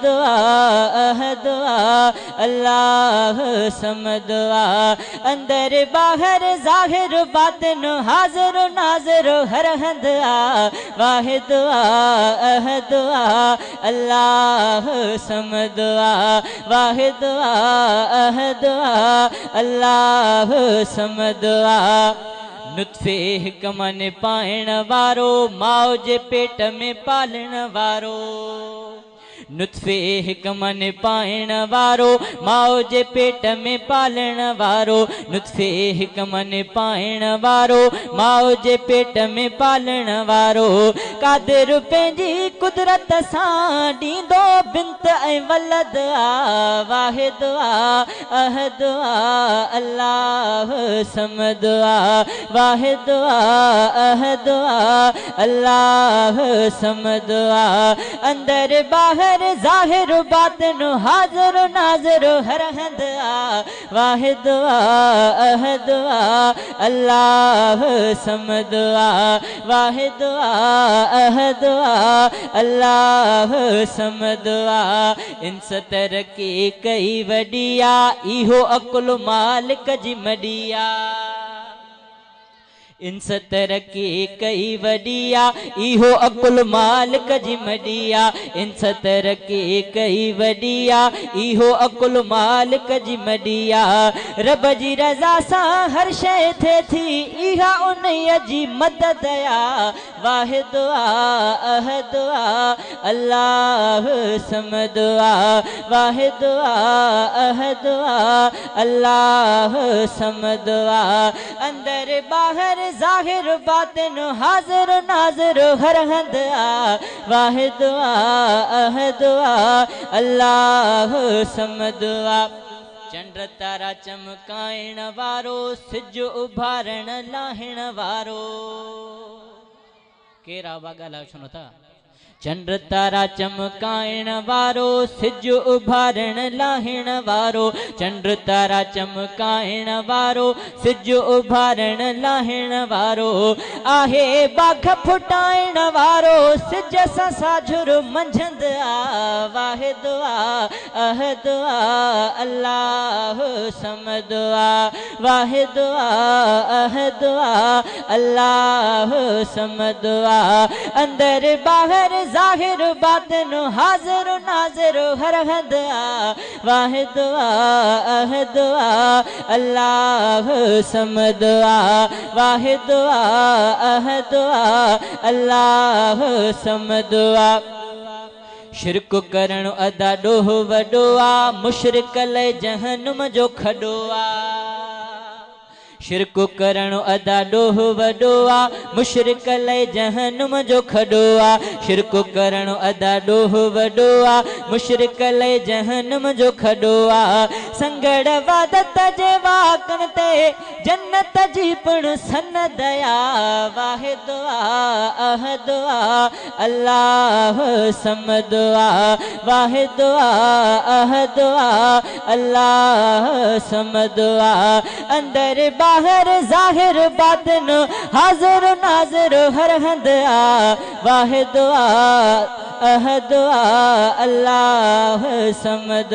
दुआ दुआ अल्लाह समद अंदर बाहर जाहिर बातिन हाजिर नाजिर हर हंद वाहिद दुआ अल्लाह समद वाहिद दुआ अल्लाह समद नुत्फे हिकमन पाइण वारो माओ जे पेट में पालण वारो नुत्फे हिकमन पाइण वारो माओ जे पेट में पालण वारो नुत्फे हिकमन पाइण वारो माओ जे पेट में पालण वारो कादिर पंहिंजी कुदरत सां ॾींदो बिंत ऐं वलद वाहिद अहद अल्लाह समद वाहिद अहद अल्लाह समद अंदर बाहर जाहिर बातिन हाजिर नाजिर हर हंद वाहिद अहद अल्लाह समद वाहिद अहद अल्लाह समद इंस तरक़ी कई वडिया इहो अकुल मालिक जी मडिया इंस तरक़ी कई वडिया इहो अकुल मालिक जी मडिया इंस तरक़ी कई वडिया इहो अकुल मालिक जी मडिया रब जी रज़ा सां हर शइ थे थी इहा उन्हीअ जी मदद वाहिद अहद अल्लाह समद वाहिद अहद अल्लाह समद अंदर बाहर जाहिर बातिन हाजिर नाजिर हर हंद वाहिद अहद अल्लाह समद चंद्र तारा चमकाइण वारो सिज उभारण लाहिण वारो केरा बागा सुनो था चंद्र तारा चमकाइण वारो सिज उभारण लाहिण वारो चंद्र तारा चमकाइण वारो सिज उभारण लाहिण वारो आहे बाघ फुटाइण वारो सिज सां साझुर मंझंद वाहिद अहद अल्लाह समद वाहिद अहद अल्लाह समद अंदर बाहर जाहिर बातिन हाजिर नाजिर हर हंद वाहिद अहद अल्लाह समद वाहिद अहद अल्लाह समद शिरक करण अदा डोह वडो मुशरिक ले जहन्नुम जो खडो शिरक करण अदा डोह वडो मुशरिक ले जहन्नुम जो खडो शिरक करण अदा डोह वडो मुशरिक ले जहन्नुम जो खडो संगड़ वादत जे वाकन ते जन्नत जी पण सनद वाहिद अहद अल्लाह समद वाहिद अहद अल्लाह समद अंदर बाहर जाहिर बातिन हाजिर नाजिर हर हंद वाहिद अहद अल्लाह समद